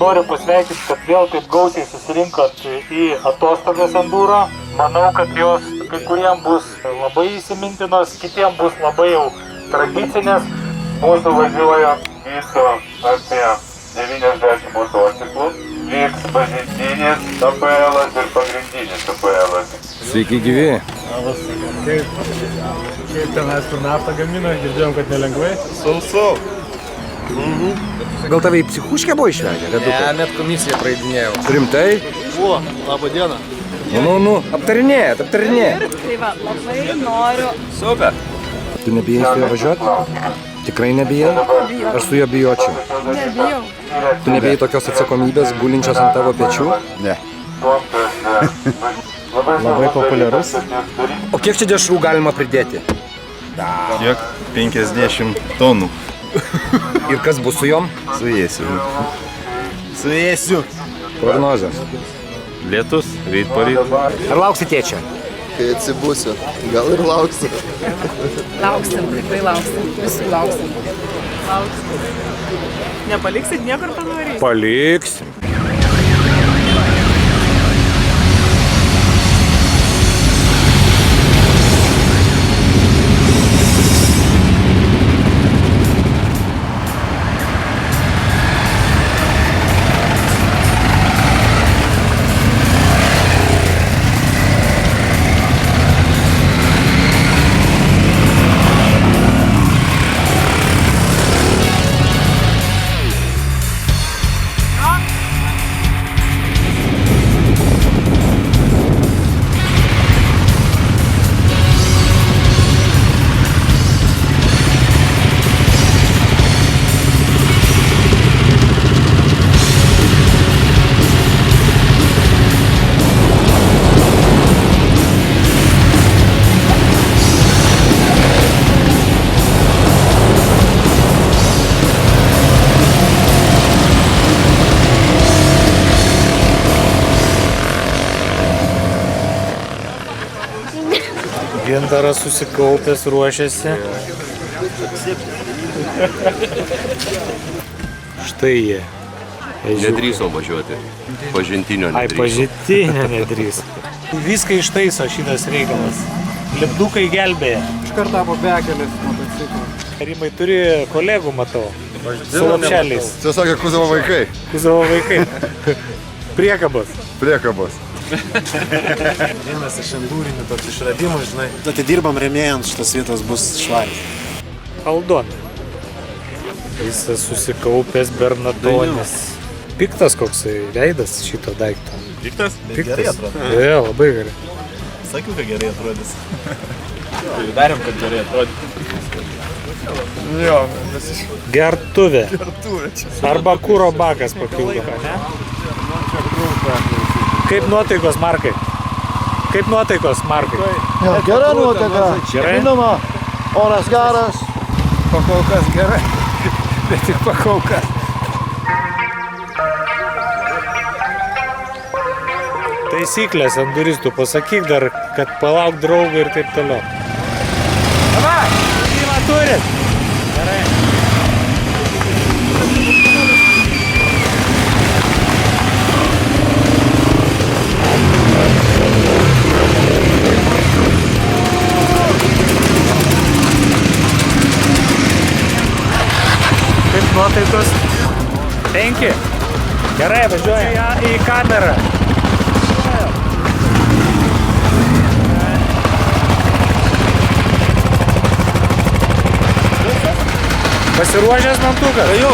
noriu pasveikinti, kad vėl taip gausiai susirinkot į atostogas Enduro. Manau, kad jos kai kuriem bus labai įsimintinos, kitiem bus labai jau tradicinės. Mūsų važiuoja viso apie 90 motociklų. Vyks pažintinis APL-as ir pagrindinis APL-as. Sveiki gyvi. Kaip tenais kur naftą gamina, girdėjom, kad nelengvai. Sau. Gal tave į psichuškę buvo išvežę? Ne, net komisiją praeidinėjau. Rimtai? O, labą dieną. Nu, aptarinėjat. Tai va, labai noriu. Super. Tu nebijai su juo važiuoti? Tikrai nebijai? Aš su juo bijočiau. Nebijau. Tu nebijai tokios atsakomybės gulinčios ant tavo pečių? Ne. Labai populiarus. O kiek čia dešrų galima pridėti? Kiek? 50 tonų. Ir kas bus su jom? Suėsiu. Prognozės. Lietus, ryt poryt. Ar lauksi tėčio? Kai atsibusiu, gal ir lauksiu. Lauksim, tikrai lauksim. Visų lauksim. Nepaliksit niekur panoryti? Paliksim. Gintaras susikaupęs, ruošiasi. Štai jie. Nedrįso važiuoti. Pažintinio Ai, nedrįso. pažintinio nedrįso. Viską ištaiso šitas reikalas. Lipdukai gelbėja. Iš karto po bekelės motociklą. Rimai turi kolegų, matau. Su lopšeliais. Čia sakė Kuzovo vaikai. Kuzovo vaikai. Priekabos. Priekabos. Vienas iš endūrinių toks išradimų, žinai. Atidirbam rėmėjant, šitas vietos bus švaris. Aldon. Visas susikaupęs Bernatonis. Piktas koksai veidas šito daikto. Piktas? Gerai atrodo. Jo, labai gerai. Sakiau, kad gerai atrodys. Darėm, kad gerai atrodė. Jo, visiškai. Gertuvė. Gertuvė čia. Arba kuro bakas papildoma, ne? Kaip nuotaikos, Markai? Kaip nuotaikos, Markai? Gera nuotaka. Gerai? Žinoma, oras geras. Pakol kas gerai. Bet tik pakol kas. Taisyklės ant duristų, pasakyk dar, kad palauk draugą ir taip toliau. Davai, įmą turit. Gerai. Kaip nuotaikos? 5. Gerai, važiuoja į kamerą. Pasiruošęs mantukas? Jo.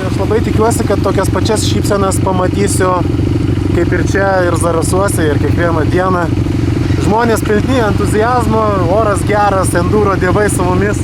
Aš labai tikiuosi, kad tokias pačias šypsenas pamatysiu kaip ir čia, ir Zarasuose, ir kiekvieną dieną. Žmonės pilni entuziazmo, oras geras, enduro dievai su mumis.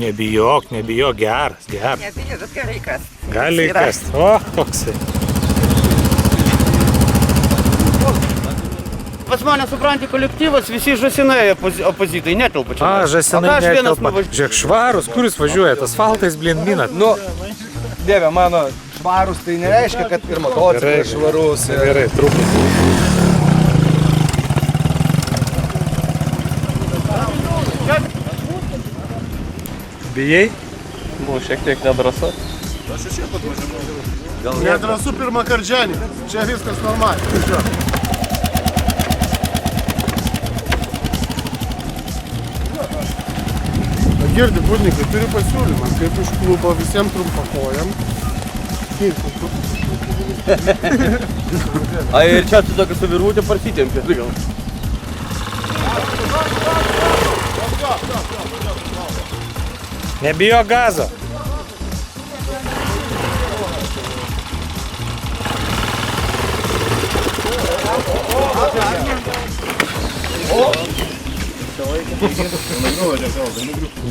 nebijok, geras. Nebijo, bet gerai kas. Gali Yra. kas. O, koksai. Pas mane, supranti, kolektyvas, visi žasinai opozitai, netelpa čia. A, žasinai ką aš vienas netelpa. nuvažiuoju? Žiūrėk, švarus, kuris važiuoja, asfaltais blin minat. Nu, Dieve mano, švarus tai nereiškia, kad ir motociklas švarus. Gerai, truputį. Bijai? Buvo šiek tiek nedrasa. Nedrasu pirmą kardžianį. Čia viskas normaliai. Girdi, būdnikai, turi pasiūlymą, kaip iš klubo visiems trumpakojam. Ai, ir čia tu tokia su virvutė parsitėm, gal. Nebijo gazo.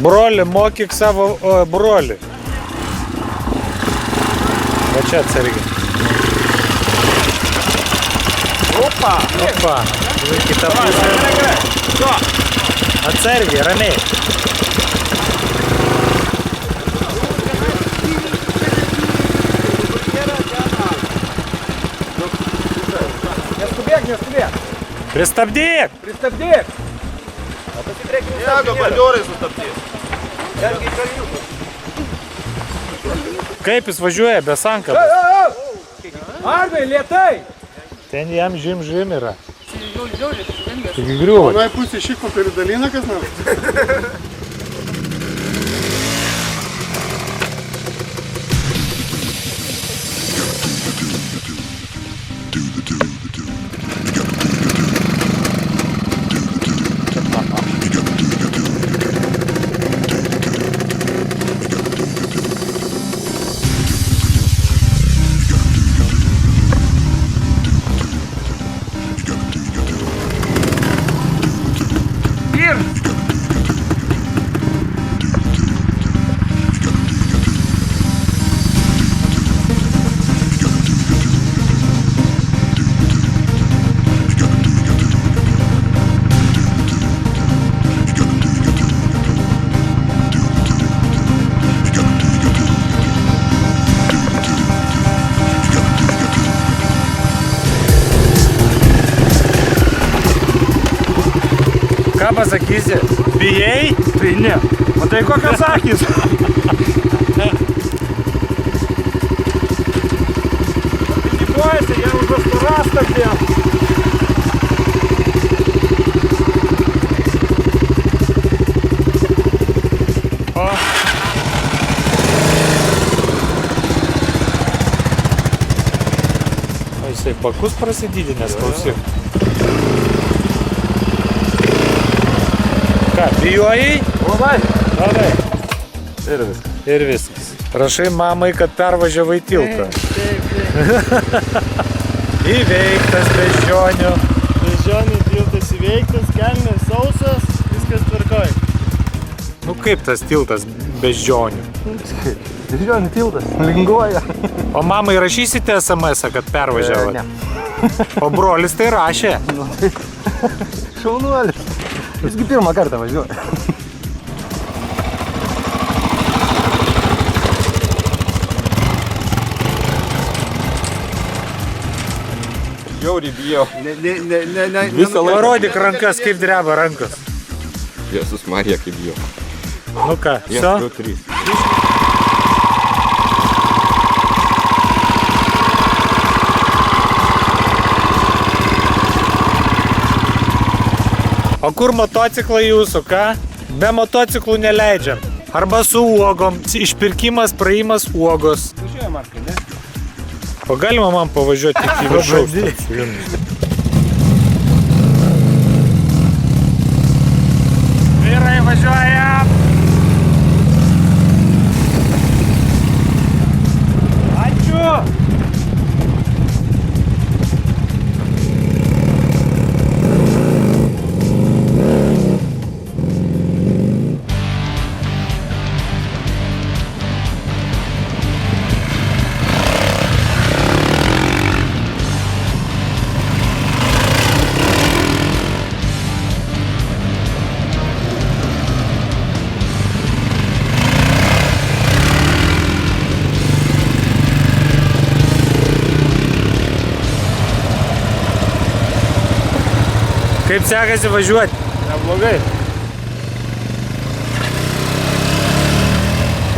Broli, mokyk savo brolį. Va čia atsargiai. Opa! Į kitą pusę. Atsargiai, ramiai. Neskubėk. Pristabdyk! Sako, baliorai sustabdys. Kaip jis važiuoja be sankabos? Arnai, lėtai! Ten jam žim yra. Taigi griuva. Vienai pusė šiko peridalina kas nors. Ką pasakysi? Bijai? Tai ne. Matai kokios akys? Didžiuojasi, jie už pastarastą tie. O jisai bakus prasididinęs, klausyk. Ką, bijojai? Labai. Ir viskas. Rašai mamai, kad pervažiavai tiltą. Įveiktas beždžionių. Beždžionių tiltas įveiktas, kelnės sausas, viskas tvarkoj. Nu kaip tas tiltas beždžionių? Beždžionių tiltas, linguoja. O mamai rašysite SMS-ą, kad pervažiavot? Ne. O brolis tai rašė. Šaunuolis. Visgi pirmą kartą važiuoja. Žiauriai bijau. Visą laiką. Parodyk rankas, kaip dreba rankos. Jėzus Marija, kaip bijau. Nu ką, Vienas, so? du, trys. O kur motociklai jūsų, ką? Be motociklų neleidžiam. Arba su uogom. Išpirkimas, praėjimas uogos. Važiuoja, Markai, ne? O galima man pavažiuoti iki viršaus? Vyrai, važiuojam! Ačiū! Kaip sekasi važiuoti? Neblogai.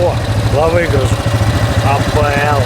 O, labai gražu. APL.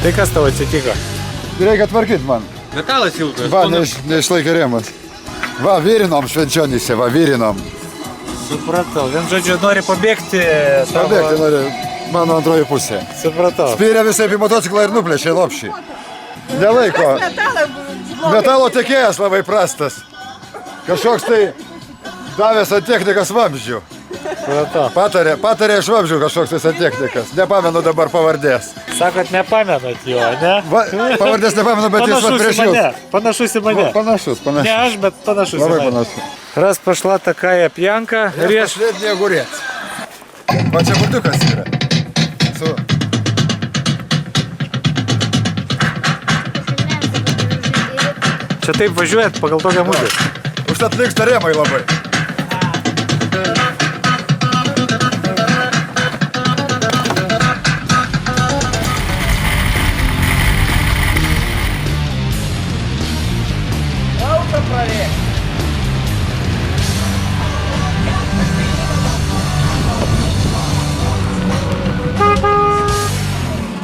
Tai kas tavo atsitiko? Reikia tvarkyti man. Metalas ilgas. Va, neišlaikė rėmas. Va, vyrinom švenčionyse, va, vyrinom. Supratau. Vien žodžiu, nori pabėgti. Pabėgti nori mano antroji pusė. Supratau. Spyrė visai į motociklą ir nuplėšė lopšį. Nelaiko. Metalo tiekėjas labai prastas. Kažkoks tai davęs ant technikas vamzdžių. Supratau. Patarė iš vamzdžių kažkoks tai santechnikas. Nepamenu dabar pavardės. Sakot, nepamenat jo, ne? Va, pavardės nepamenu, bet jis va prieš jūs. Panašus į mane. Panašus. Не aš, bet panašus į Labai mane. panašus. Раз пошла такая пьянка, режь. Последний огурец. Va čia burdukas yra. Čia taip važiuojat pagal tokią muziką. Užtat linksta rėmai labai.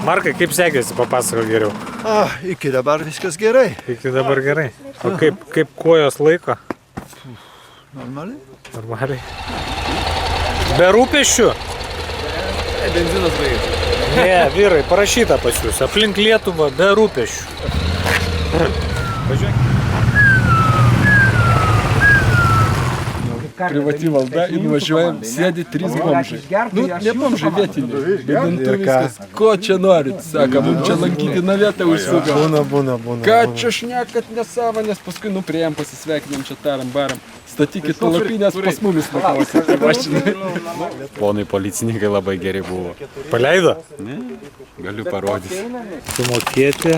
Markai, kaip sekėsi, papasako geriau. Iki dabar viskas gerai. Iki dabar gerai. O kaip kojos laiko? Normaliai. Normaliai. Be rūpesčių? Benzinas baigėsi. Ne, vyrai, parašyta pas jūs. Aplink Lietuvą be rūpesčių. Važiuok. Privati valda ir nuvažiuojam, sėdi 3 bomžai. Nu, ne bomžai vietiniai, bet dantų viskas. Ko čia norit, sako, mums čia lankytiną vietą užsuka. Būna. Ką čia šnekat nesąmonės, paskui nuprėjom, pasisveikinam čia taram baram. Statykit palapinės pas mumis nuklausia. Ponai policininkai labai geri buvo. Paleido? Ne, galiu parodyti. Sumokėti.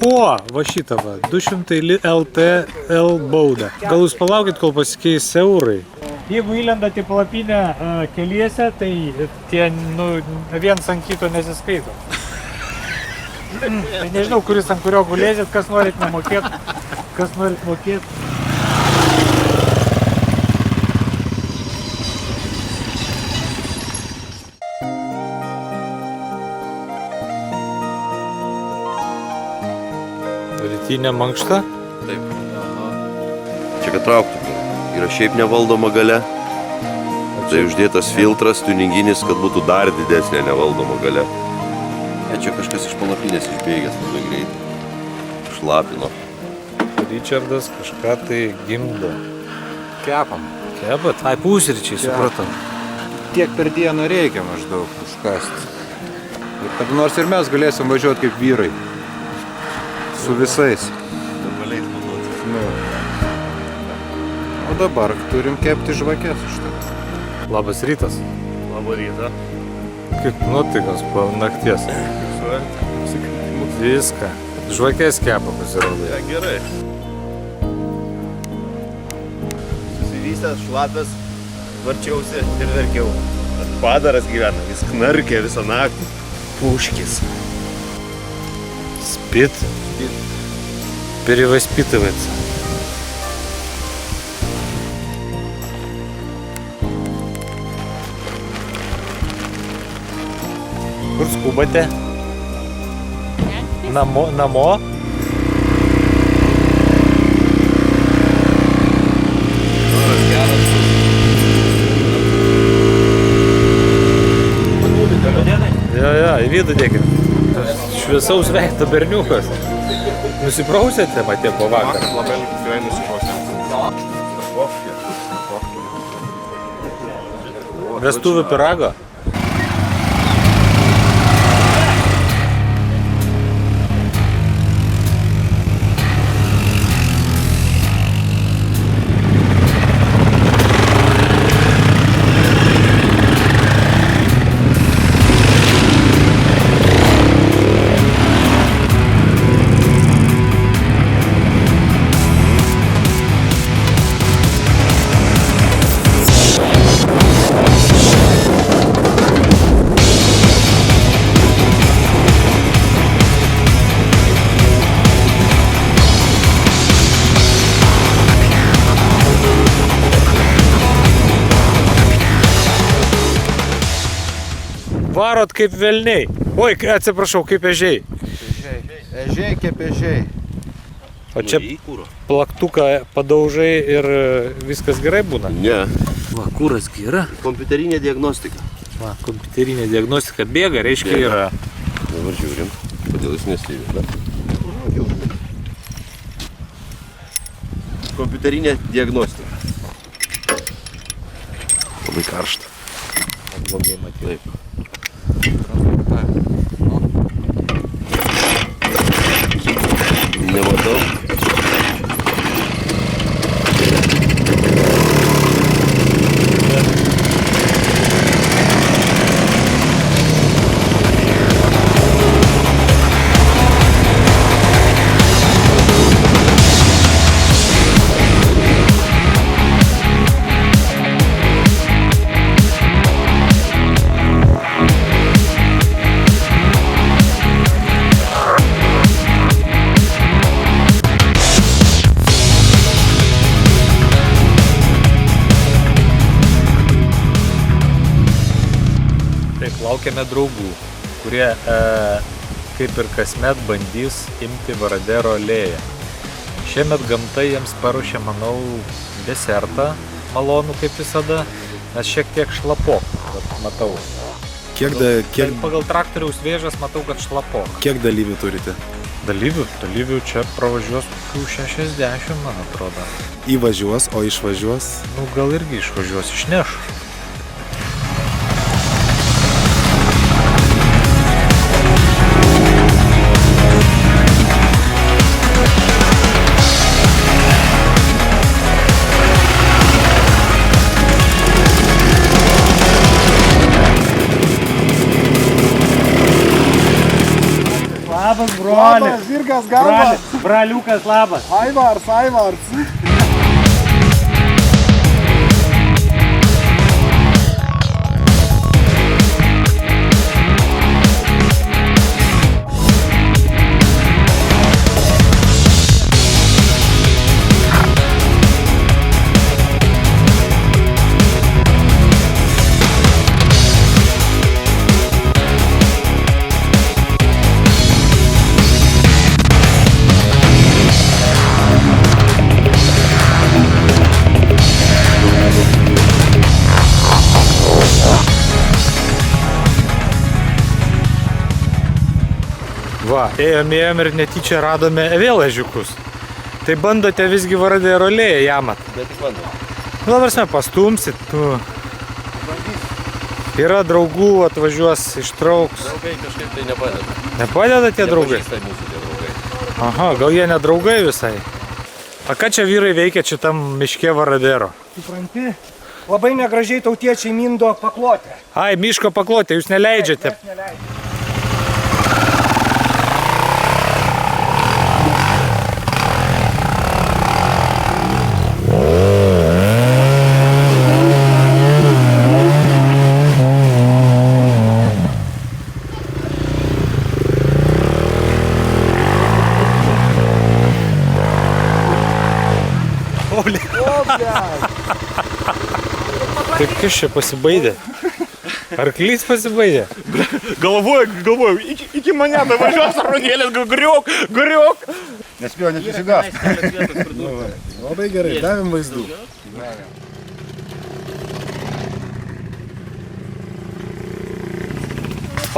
O, va šitą va. 200 LTL baudą. Gal jūs palaukit, kol pasikeis eurai? Jeigu įlendat į palapinę keliese, tai tie, viens ant kito nesiskaito. Tai nežinau, kuris ant kurio gulėsit, kas norit nemokėt, kas norit mokėt. Rytinė mankšta? Taip. Čia kad trauktų. Yra šiaip nevaldoma galia. Tai uždėtas filtras tuninginis, kad būtų dar didesnė nevaldoma galia. Čia kažkas iš palapinės išbėgęs labai greitai. Šlapino. Richardas kažką tai gimdo. Kepam. Kepat? Ai, pusryčiai, supratau. Tiek per dieną reikia maždaug užkasti. Ir kada nors ir mes galėsim važiuoti kaip vyrai. Su visais. O dabar turim kepti žvakės už tai. Labas rytas. Labą rytą. Kaip nuotaikos po nakties. Viską. Žvakės kepa pasirodė. Ja, gerai. Susivystęs, šlapęs, varčiausi ir verkiau. Padaras gyvena, jis knarkė visą naktį. Puškis. Спит. Перевоспитывается. Kur skubate? Namo? Jo, į vidų dėkit. Šviesaus veido berniukas. Nusiprausėte, matė, po vakar? Labai tikrai nusiprausėm. Vestuvių pyrago? Varot kaip velniai. Oi, atsiprašau, kaip ežiai. Ežiai kaip ežiai. O čia plaktuką padaužai ir viskas gerai būna? Ne. Va, kuras yra. Kompiuterinė diagnostika. Va, kompiuterinė diagnostika bėga, reiškia yra. Dabar žiūrim, kodėl jis nesiveda. Kompiuterinė diagnostika. Labai karšta. Blogai matyti. Taip. Nematau. Laukiame draugų, kurie kaip ir kasmet bandys imti Varadero alėją. Šiemet gamta jiems paruošė, manau, desertą malonų kaip visada, nes šiek tiek šlapok, matau. Pagal traktoriaus vėžas matau, kad šlapok. Kiek dalyvių turite? Dalyvių čia pravažiuos kokių 60, man atrodo. Įvažiuos, o išvažiuos? Nu, gal irgi išvažiuos, išneš. Labas, broli. Labas, Virgas, galvas. Braliukas, labas. Aivars. Va, ėjom ir netyčia radome vėl ežiukus. Tai bandote visgi Varadero alėją jamat. Bet tik bandom. Nu, dabar pastumsit. Yra draugų, atvažiuos, ištrauks. Draugai kažkaip tai nepadeda. Nepadeda tie draugai? Nepažįsta mūsų tie draugai. Aha, gal jie ne draugai visai? A ką čia vyrai veikia šitam miške Varadero? Supranti, labai negražiai tautiečiai mindo paklotę. Ai, miško paklotę, jūs neleidžiate. Tai kas čia pasibaidė? Arklys pasibaidė? Galvoju, iki mane davažiuos aronėlės, griuk. Nespėjau net įsigąst. Labai gerai, davėm vaizdų.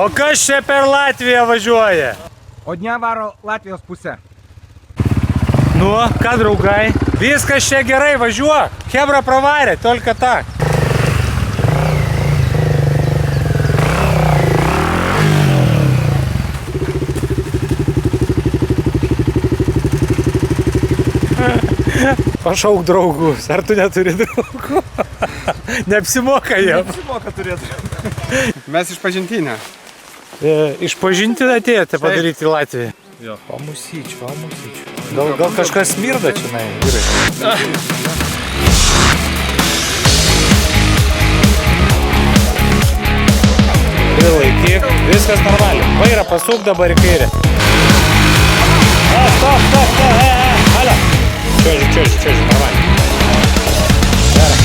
O kas čia per Latviją važiuoja? O dne varo Latvijos pusę. Nu, ką draugai? Viskas čia gerai, važiuok. Chebra pravarė, tolka tak. Pašauk draugus. Ar tu neturi draugų? Neapsimoka jiem. Neapsimoka turėti. Mes iš pažintinę. Iš pažintinę atėjote padaryti į Latviją? Jo. Pamusyčiu. Gal kažkas smirda čia, vyrai? Prilaikyk, viskas normaliai. Vairą pasuk dabar į kairę. Stop, alio. Čiuoži, normaliai. Gerai.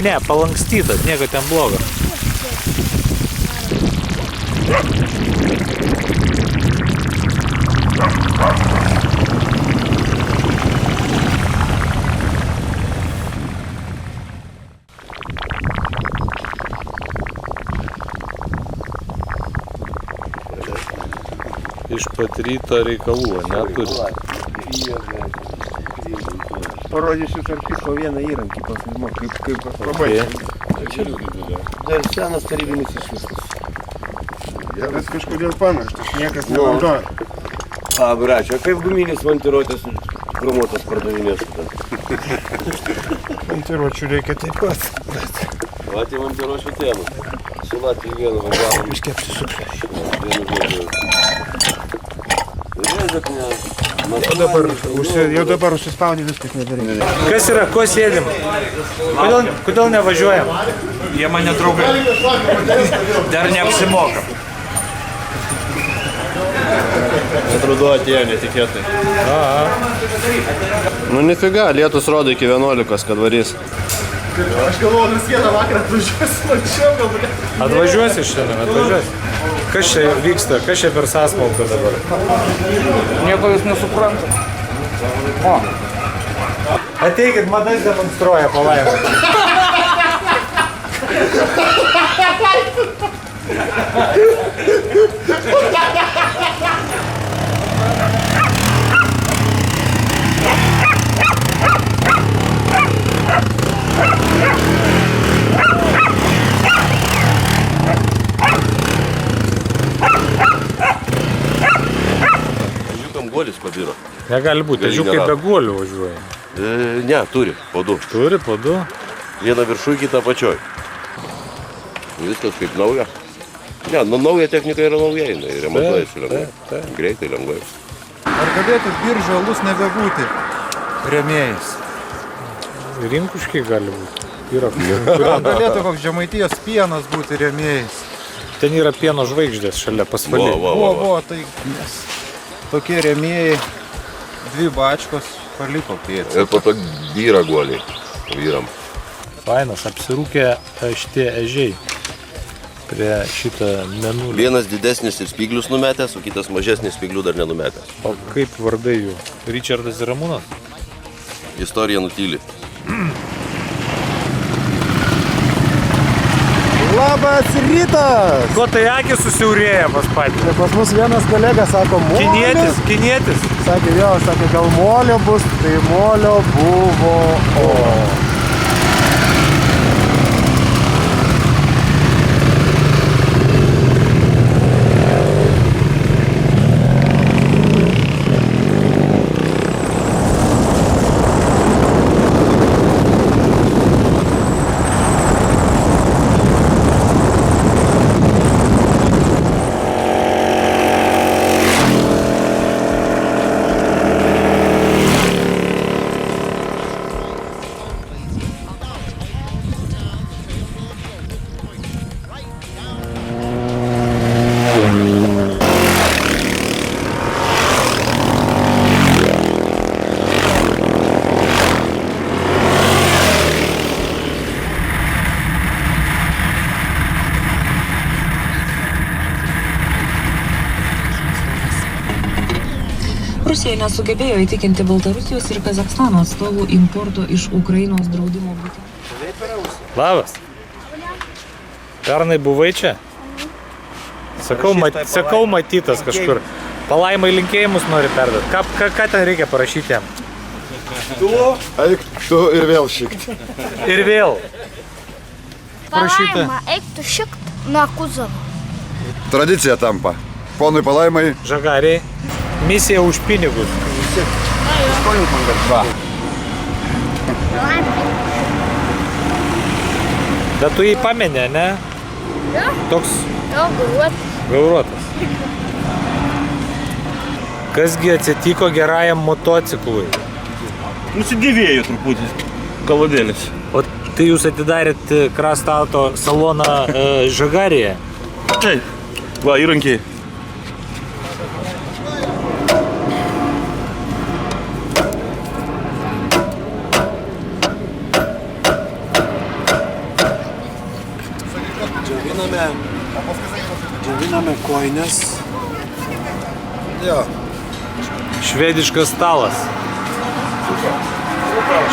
Ne, palankstytas, nieko ten blogo. Iš pat ryto reikalų, neturi. Parodysiu tarp kitko vieną įrankį pafilmuot, kaip pabaigti. Dar senas tarybinis išviskas. Bet kažkodėl pamirštas, niekas nenaudoja. Bračio, kaip guminis montiruotės chromuotas pardavinės. Montiruočių reikia taip pat. Latį montiruočių tėmų. Su Latvijų vienu važiavom. Iškepsi suplėšį. Jau dabar užsispaudė viskas nebereikia. Kas yra, ko sėdim? Kodėl nevažiuojam? Jie mane draugai. Dar neapsimoka. Atrodo atėjo netikėtai. Nu nifiga, lietus rodo iki 11, kad varys. Aš galvoju, nors vieną vakarą atvažiuosi, mačiau galbūt. Atvažiuosi šiandien, atvažiuosi. Kas čia vyksta, kas čia per sąsmauką dabar? Nieko jūs nesuprantate. Ateikit, madas demonstruoja palaimą. Ežiukam guolis pabiro. Negali būti, ežiukai be guolių važiuoja. Ne, turi, po du. Turi, po du. Vieną viršui, kitą apačioj. Viskas kaip nauja. Ne, nauja technika yra nauja, jinai remontuojasi lengvai. Greitai, lengvai. Ar galėtų Biržų alus nebebūti rėmėjais? Rinkuškiai gali būti. Yra. Ar galėtų koks Žemaitijos pienas būti rėmėjais? Ten yra pieno žvaigždės šalia pasvalį. Buvo, tai tokie rėmėjai, 2 bačkos paliko pėdį. Ir po to vyra guoliai. Vyram. Fainas, apsirūkė šitie ežiai prie šitą menulį. Vienas didesnis ir spyglius numetęs, o kitas mažesnis spyglių dar nenumetęs. O kaip vardai jų? Ričardas ir Ramūnas? Istorija nutyli. Labas rytas! Ko tai akis susiaurėja pas patį? Pas mus vienas kolega sako molis. Kinietis. Sakė, gal molio bus, tai molio buvo. Rusija nesugebėjo įtikinti Baltarusijos ir Kazachstano atstovų importo iš Ukrainos draudimo būti. Labas. Pernai buvai čia? Sakau matytas kažkur. Palaimai linkėjimus nori perduoti. Ką ten reikia parašyti jam? Eik tu ir vėl šikt. Ir vėl. Palaima, eik tu šikt nuo Kuzovo. Tradicija tampa. Ponui Palaimai. Žagariai. Misija už pinigus. Bet tu jį pamenė, ne? Jo. Toks Jo, gauruotas. gauruotas. Kasgi atsitiko gerajam motociklui? Nusidėvėjo truputį kalodėlis. O tai jūs atidarėt Krastauto saloną Žagarėje? Taip. Va, įrankiai. Džioviname koinės. Jo. Švediškas stalas.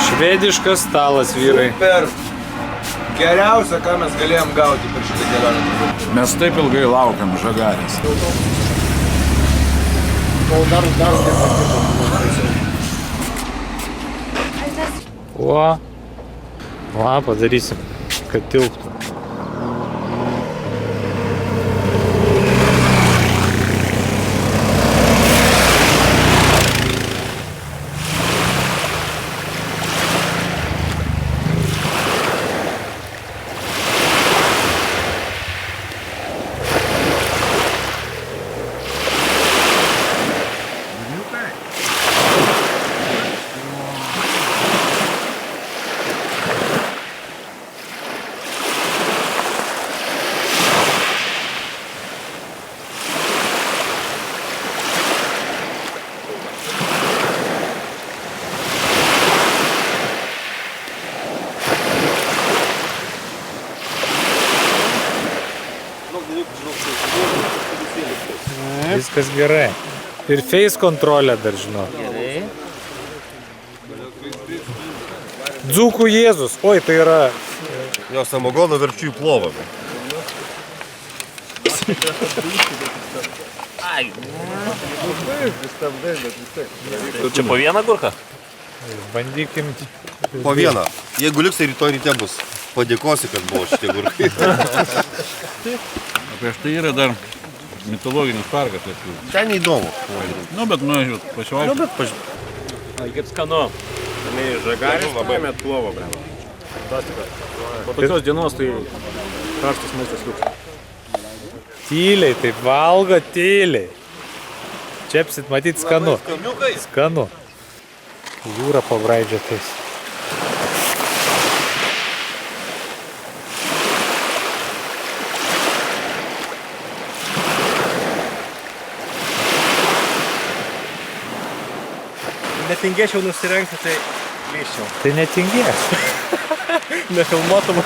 Švediškas stalas, vyrai. Per geriausia, ką mes galėjom gauti per šitą kelionę. Mes taip ilgai laukiam Žagarės. Va, padarysim, kad tilptų. Viskas gerai. Ir face kontrolę dar žinau. Gerai. Dzūkų Jėzus. Oi, tai yra... Jo samogono verčių į plovą. Čia po vieną gurką? Bandykim. Po vieną. Jeigu liks, tai rytoj ryte bus. Padėkosi, kad buvo šitie gurkai. Prieš tai yra dar mitologinis parkas lietuvių. Ten neįdomu. Nu, bet nuvažiuot, pasivaikščiot. Kaip skanu. Tenai Žagarės labai met plovo, bravo. Fantastika. Po tokios dienos tai karštas maistas liuks. Tyliai, taip valgo tyliai. Čepsit, matyt, skanu. Skanu. Jūra pabraidžia tais. Netingėčiau nusirengti, tai lyščiau. Tai netingės. Nefilmuotum.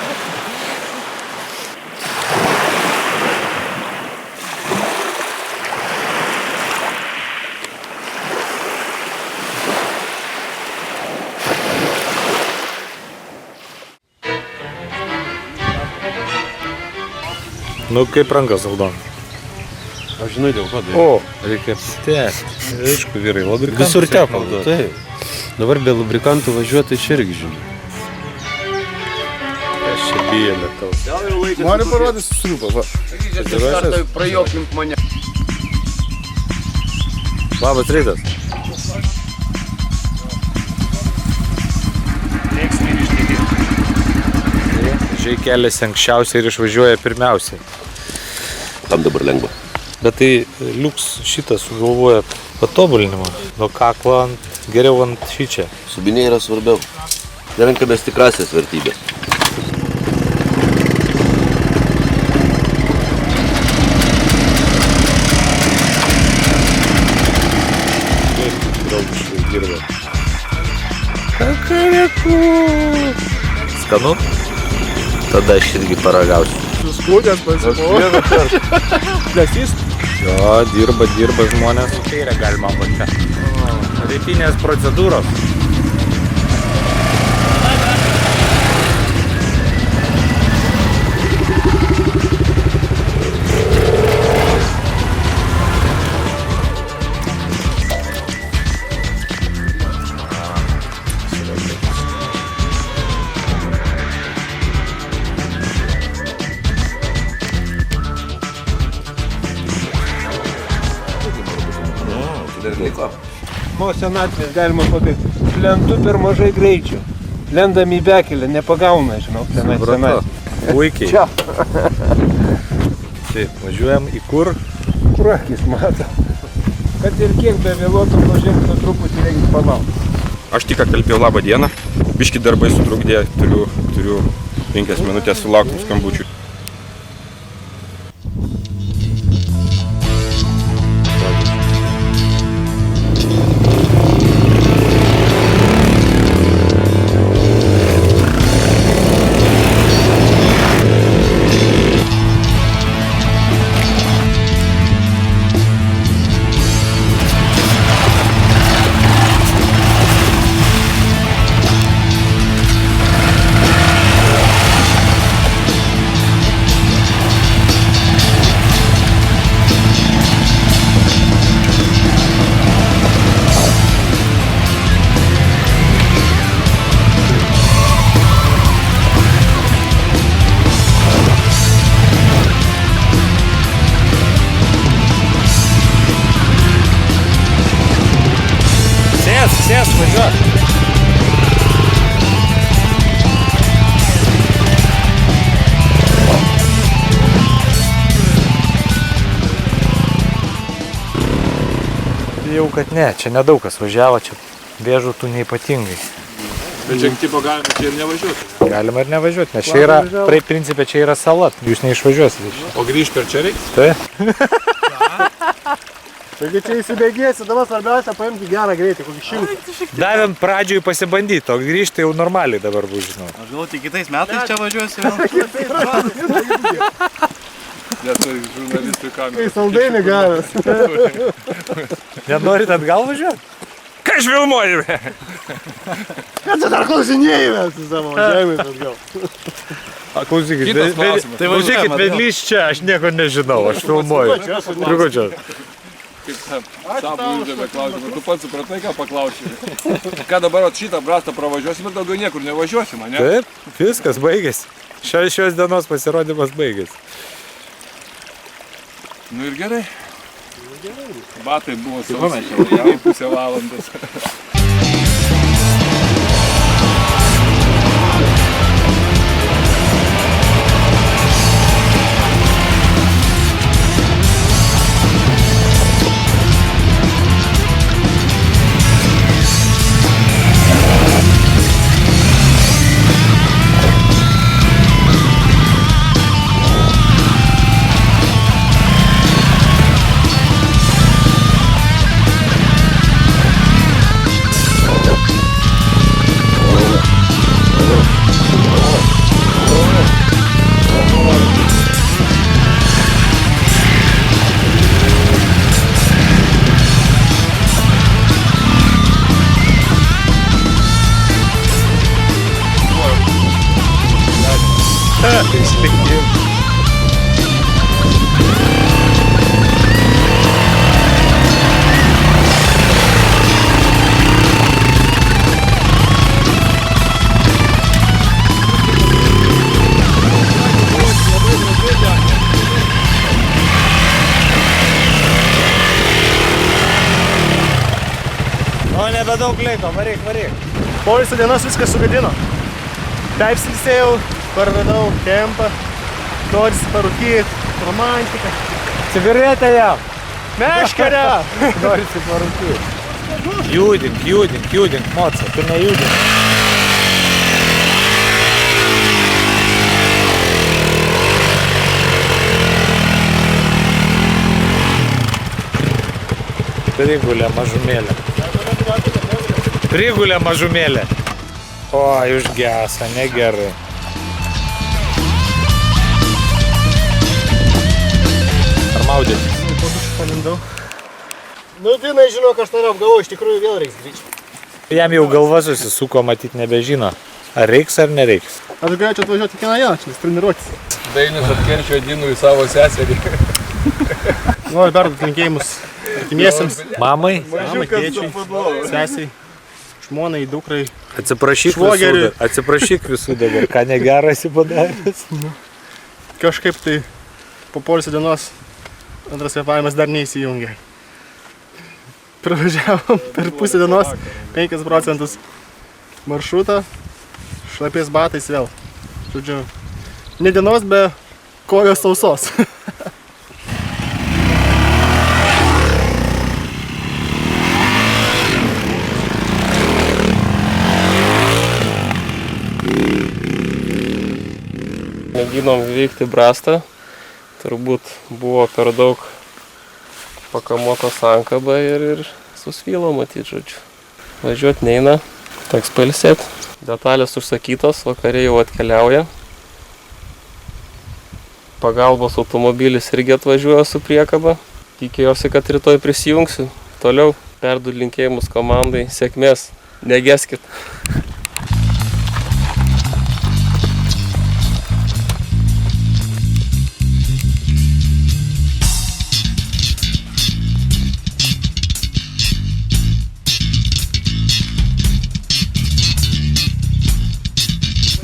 Nu, kaip rankas raudona. Aš žinai dėl ko. O, reikia apsitęsti. Aišku, vyrai, lubrikantus. Visur teko. Taip. Dabar be lubrikantų važiuoti čia irgi žinai. Aš čia bijo lietaus. Nori parodysiu sriubą, va. Prajokink mane. Labas rytas. Žiai keliasi anksčiausiai ir išvažiuoja pirmiausiai. Tam dabar lengva. Bet tai liuks šitas sugalvoja patobulinimą. Nuo kaklo geriau ant šičia. Subiniai yra svarbiau. Renkamės tikrasias vertybės. Kakareku. Skanu? Tada aš irgi paragausiu. Suskūdęs pasipūdęs. Plesys? Jo, dirba žmonės. Čia yra galima būti. Rytinės procedūros. nuo senatvės galima padaryti. Lendu per mažai greičio. Lendam į bekelę, nepagauna, žinau, tenai senatvė. Puikiai. Čia. Taip, važiuojam į kur? Kur akis mato. Kad ir kiek be vėluotų pažengtų truputį reikia palaukti. Aš tik kalbėjau labą dieną. Biški darbai sutrukdė, turiu 5 minutės sulaukti skambučių. Sės, važiuok. Jau kad ne, čia nedaug kas važiavo, čia vėžų tų neypatingai. Bet čia tipo galima čia ir nevažiuoti. Galima ir nevažiuoti, nes čia yra, principė, čia yra sala, jūs neišvažiuosite. O grįžti per čia reikia? Tai? Taigi čia įsibėgėsi, dabar svarbiausia paimti gerą greitį, kokį 100. Davėm pradžioj pasibandyti, o grįžti jau normaliai dabar bus, žinau. Aš galvoju, tai kitais metais čia važiuosi vėl. Neturi žurnalistų kamerų. Kai saldainį gavęs. Nenorit atgal važiuoti? Ką aš filmuoju? Ką čia dar klausinėjai mes su savo važiavimais atgal? Klausykit, Kitas klausimas. klausykit, vedlys čia, aš nieko nežinau, aš filmuoju. Triuko čia. Kaip savo uždavė klausimą, tu pats supratai, ką paklausčiau. Ką dabar šitą brastą pravažiuosim ir daugiau niekur nevažiuosim, ne? Taip, viskas baigėsi. Šios dienos pasirodymas baigėsi. Nu ir gerai. Batai buvo sausi, jau pusę valandos. Nebedaug laiko, varyk. Poilsio dienos viskas sugadino. Persilsėjau, parvedau kempą, norisi parūkyti, romantiką. Cigaretę jam. Meškerę! Norisi parūkyti. Judink, moca, tu nejudink. Prigulė mažumėlė. O, užgesa, negerai. Ar maudėtis? Po dušu palindau. Nu, Dinai, žinok, aš tave apgavau, iš tikrųjų vėl reiks grįžti. Jam jau galva susisuko, matyt, nebežino. Ar reiks, ar nereiks. Aš galėčiau atvažiuoti į Kinajaną, nes treniruotis. Dainis atkerčio Dinui savo seserį. Noriu perduoti linkėjimus artimiesiems. Mamai? Mamai, tėčiui, sesiai, žmonai, dukrai. Atsiprašyk visų dabar, ką negerą esi padaręs. Kažkaip tai po poilsio dienos antras kvėpavimas dar neįsijungia. Pravažiavom per pusę dienos 5 procentus maršrutą, šlapiais batais vėl. Žodžiu, ne dienos, be kojos sausos. Mėginom įveikti brastą, turbūt buvo per daug pakamota sankaba ir susvylo matyt, žodžiu. Važiuot neina, teks pailsėt. Detalės užsakytos, vakariai jau atkeliauja. Pagalbos automobilis irgi atvažiuoja su priekaba. Tikėjosi, kad rytoj prisijungsiu. Toliau perdu linkėjimus komandai, sėkmės, negeskit.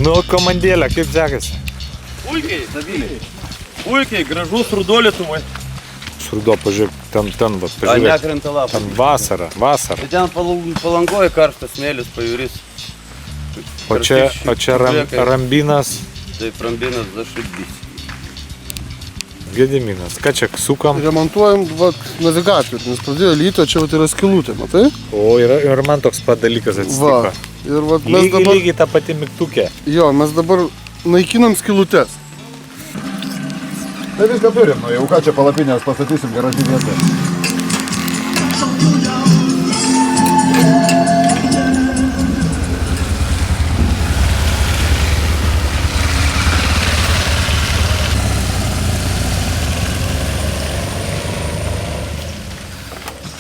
Nu, komandėlė, kaip sekasi? Puikiai, stabiliai. Puikiai, gražus ruduo Lietuvai. Ruduo, pažiūrėk, ten, va, A, pažiūrėk. nekrenta lapai. Ten vasara. Tai ten Palangoje karštas smėlis pajūris. O čia Rambinas. Taip, Rambinas Zašibys. Gediminas. Ką čia, sukam? Remontuojam navigatorių, nes pradėjo lyti, o čia yra skylutė, matai? O, ir man toks pat dalykas atsitiko. Ir mes dabar... Lygiai tą patį mygtukę. Jo, mes dabar naikinam skylutes. Tai viską turim, nu jau ką čia palapinės pastatysim garažį vietą.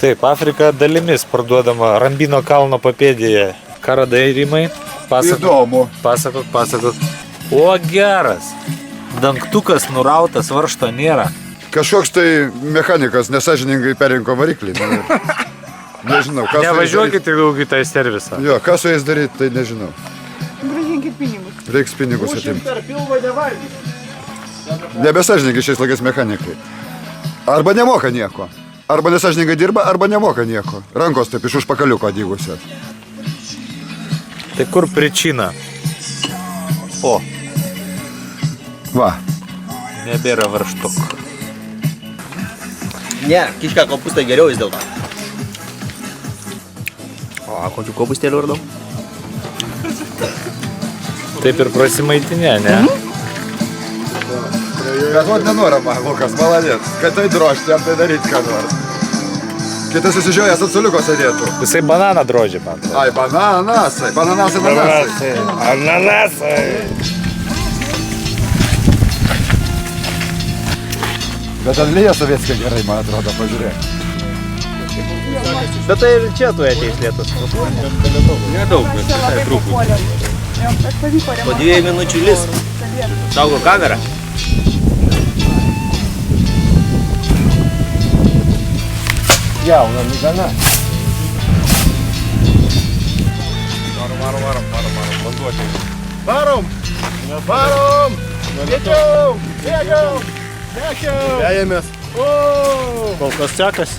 Taip, Afrika dalimis parduodama Rambino kalno papėdėje. Ką radai, Rimai? Įdomu. Pasakok. O, geras. Dangtukas nurautas, varžto nėra. Kažkoks tai mechanikas nesąžiningai perinko variklį. Nežinau, ką Nevažiuokite daug į tą servisą. Jo, ką su jais daryti, tai nežinau. Grąžinkit pinigus. Reiks pinigus atimti. Nebesąžininkai šiais laikais mechanikai. Arba nemoka nieko. Arba nesąžininkai dirba, arba nemoka nieko. Rankos taip iš užpakaliuko dygusios. Tai kur pričina? O. Va. Nebėra varžtuk. Ne, kišką kopūstą geriau vis dėlto. O, kokių kopūstėlių radau? Taip ir prasimaitinė, ne? Bet vot nenorama, Lukas, maladėt. Kad tai drožti, jam tai daryti, ką nors. Kitas įsižiojęs atsuliuko sėdėtų. Jisai bananą drožė, man. Ai, bananasai. Ananasai. Bet atlyja sovietskė gerai, man atrodo, pažiūrėk. Bet tai ir čia tu ateis lietus. Nedaug, bet visai truputį. Po 2 minučių lis. Saugo kamerą. Jauna migana. Varom. Vanduoti. Varom! Bėgiau! Vejamės. Kol kas sekas.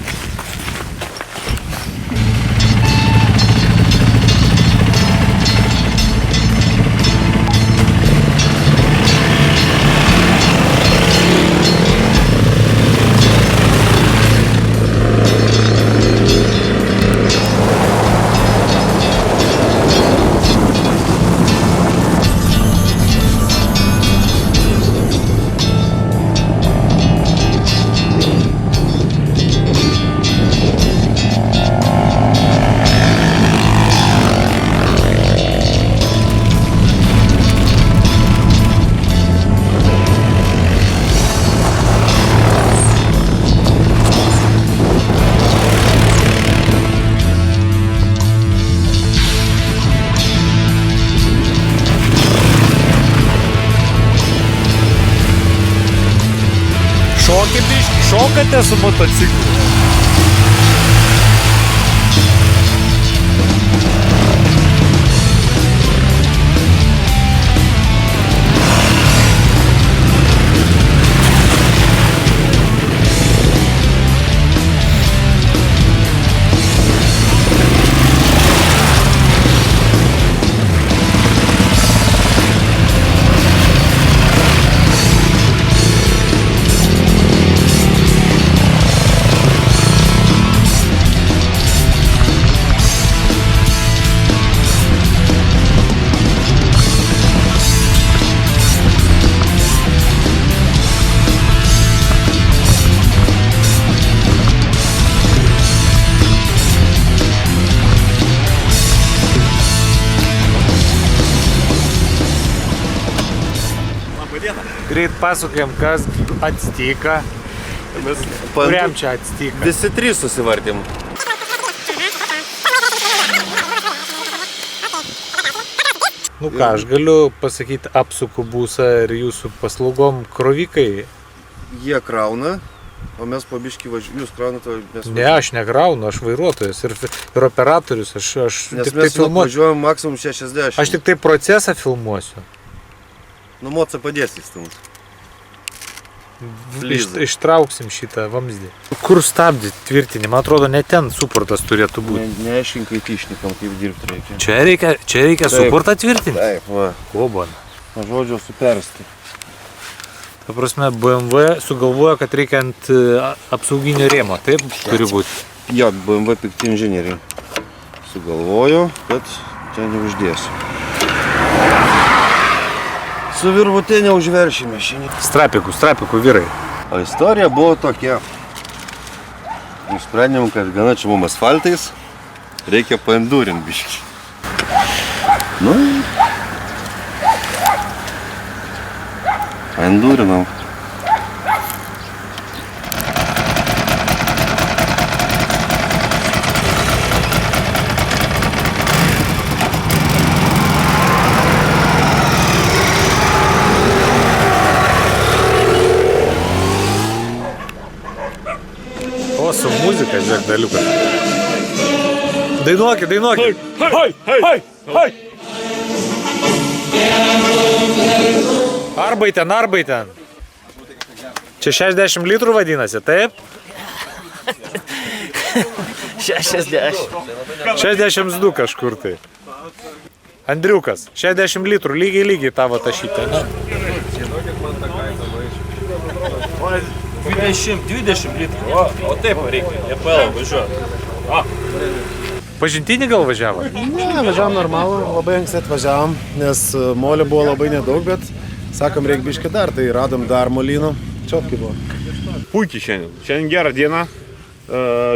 Šokate su motociklu? Greit pasakojam, kas atsitika. Kuriam čia atsitika? Visi trys susivartėm. Nu ką, aš galiu pasakyti, apsuku busą ir jūsų paslaugom krovikai. Jie krauna, o mes po biškį važiuojame. Jūs kraunate, o mes Ne, aš negraunu, aš vairuotojas ir operatorius, aš Nes tik tai mes filmuosiu. važiuojam maksimum 60. Aš tik tai procesą filmuosiu. Nu, moca padės jis mums. Ištrauksim šitą vamzdį. Kur stabdį tvirtinį? Man atrodo, ne ten suportas turėtų būti. Neaiškinkai tyšnikam, kaip dirbti reikia. Čia reikia suportą tvirtinti? Taip, va. Kobon. Na, žodžio, supersti. Ta prasme, BMW sugalvojo, kad reikia ant apsauginio rėmo, taip turi būti. Jo, BMW pikti inžinieriai. Sugalvojo, kad čia neuždėsiu. Su virvutė neužveršime šiandien. Strapikų vyrai. O istorija buvo tokia. Nusprendėm, kad gana čia mums asfaltais reikia paendurint biškį. Nu, paendurinam. O, su muzika, žiūrėk, daliukas. Dainuokit. Hai. Arbaiten. Čia 60 litrų vadinasi, taip? 62 kažkur tai. Andriukas, 60 litrų, lygiai tavo tašytė. 20 litrų, o taip reikia, nepėlą važiuoti. Pažintinį gal važiavo? Ne, važiavom normalų, labai anksti atvažiavom, nes molio buvo labai nedaug, bet sakom, reikia biškį dar, tai radom dar molino, čiotkai buvo. Puikiai šiandien. Šiandien gera diena.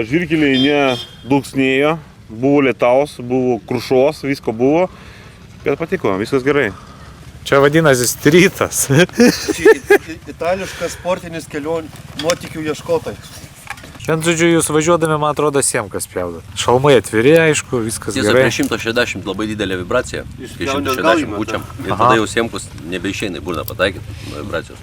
Žirkeliai nedulksnėjo, buvo lietaus, buvo krušos, visko buvo. Bet patiko, viskas gerai. Čia vadinasi strytas. Itališkas sportinis kelionių nuotykių ieškotojas. Šiandien, žodžiu, jūs važiuodami, man atrodo, siemkas pjaudot. Šalmai atviri, aišku, viskas Tiesa, gerai. prie 160 labai didelė vibracija. Prie 160 pučiam. Ir tada jau siemkus nebeišeina į burną pataikyti nuo vibracijos.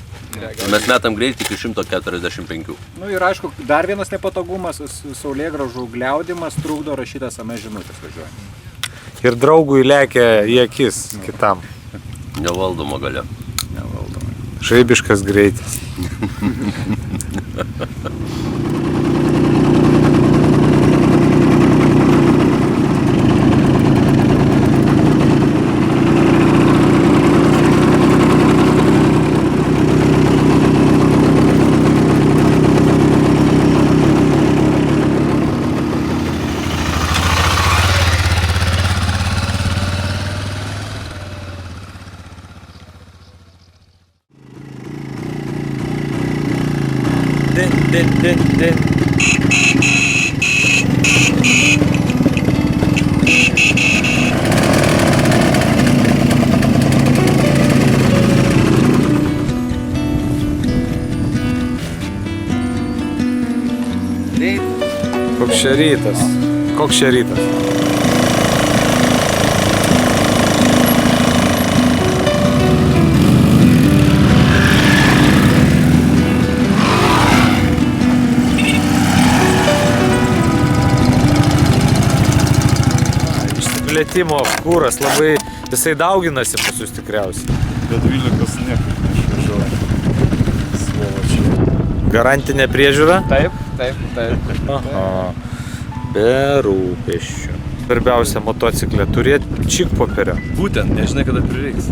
Mes metam greitį iki 145. Nu ir aišku, dar vienas nepatogumas, saulėgrąžų gliaudimas trukdo rašyti SMS žinutės važiuojant. Ir draugui lekia į akis kitam. Nevaldoma galia. Žaibiškas greitis. Din. Koks čia rytas? Išsiplėtimo kūras labai, jisai dauginasi pas jūs tikriausiai. Bet 12 niekaip neišvažiuoja. Slovačiai. Garantinė priežiūra? Taip. Aha. Be rūpesčių. Svarbiausia motociklė turėti čik popierio. Būtent, nežinai, kada prireiks.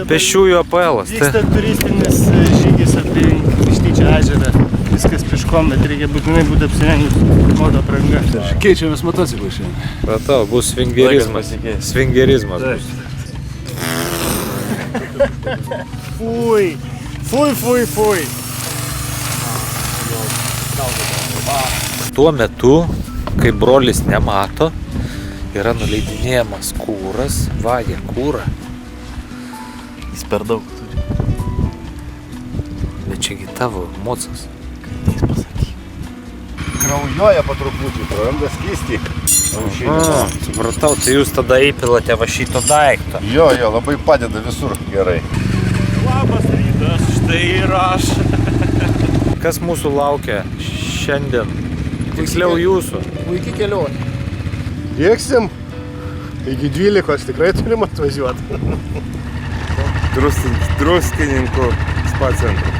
Pėsčiųjų apėlas. Vyksta turistinis žygis apie Vištyčio ežerą. Viskas piškom, bet reikia būtinai būti apsirengus moto apranga. Keičiamės motociklų šiandien. Pratau, bus svingerizmas. Svingerizmas bus. Fui. Tuo metu, kai brolis nemato, yra nuleidinėjamas kūras, vagia kūrą. Jis per daug turi. tavo mocas. Kraujuoja po truputį, praranda skystį. Supratau, tai jūs tada įpilate va šito daiktą. Jo, labai padeda visur gerai. Labas rytas, štai ir aš. Kas mūsų laukia šiandien? Tiksliau jūsų. Puikiai kelionė. Dėksim. Iki 12 tikrai turim atvažiuoti. Druskininkų spa centrą.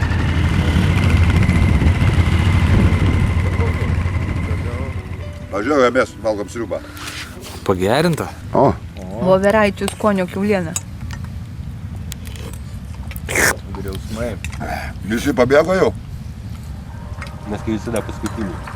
Važiuoju, mes valgom sriubą. Pagerinta? Voveraičių skonio kiaulienė. Visi pabėgo jau? Mes kai visada paskutiniai.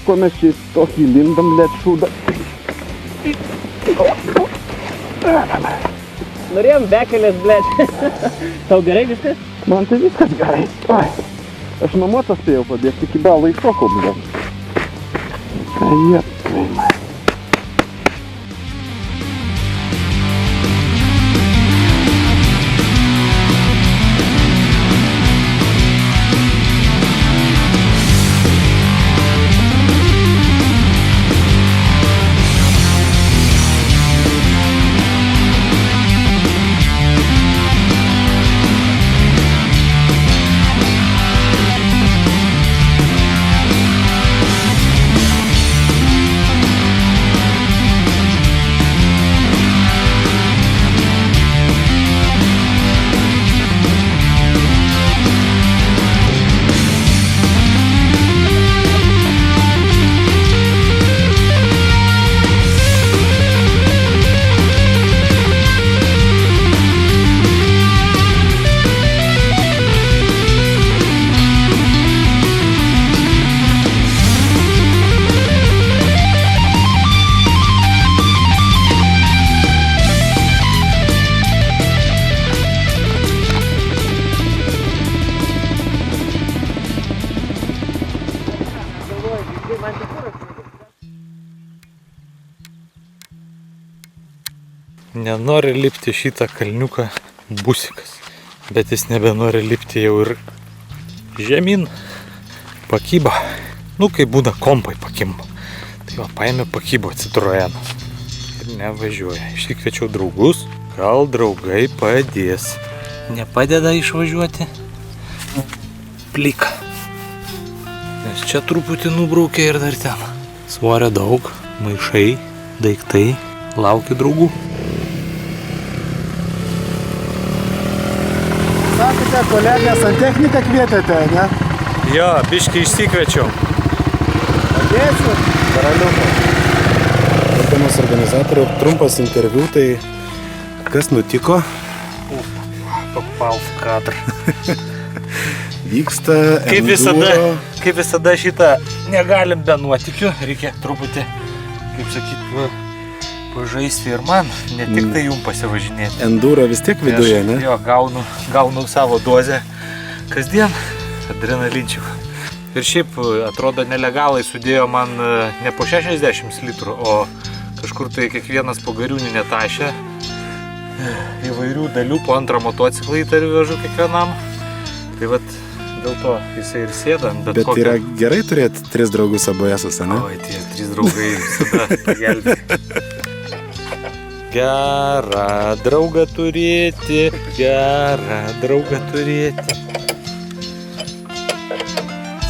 Ko mes čia tokį lindam, let šūdą. Norėjom bekelės, blėt. Tau gerai viskas? Man tai viskas gerai. Aš namo tą spėjau pabėgti, iki balo iššokau, blėt. Nenori lipti šitą kalniuką busikas, bet jis nebenori lipti jau ir žemyn. Pakyba. Nu, kai būna kompai pakimba. Tai va, paėmė pakybo Citroenas. Ir nevažiuoja. Išsikviečiau draugus. Gal draugai padės. Nepadeda išvažiuoti. Plika. Nes čia truputį nubraukė ir dar ten. Svorio daug, maišai, daiktai. Laukiu draugų. Sakote, kolegę santechniką kvietėte, ne? Jo, biškį išsikviečiau. Padėsiu, karaliuką. Gerbiamas organizatorių, trumpas interviu, tai kas nutiko? Papau v kadrą. Vyksta Kaip visada šitą negalim be nuotykių. Reikia truputį, kaip sakyt, pažaisti ir man, ne tik tai jum pasivažinėti. Enduro vis tiek viduje, ne? Jo, gaunu savo dozę kasdien adrenalinčių. Ir šiaip atrodo nelegalai sudėjo man ne po 60 litrų, o kažkur tai kiekvienas po gariūninę tašę įvairių dalių, po antrą motociklą įtariu vežu kiekvienam. Tai vat dėl to jisai ir sėda. Bet yra gerai turėti 3 draugus ABS-us, ne? Oi, tie 3 draugai visada pagelbė. Gerą draugą turėti, gerą draugą turėti.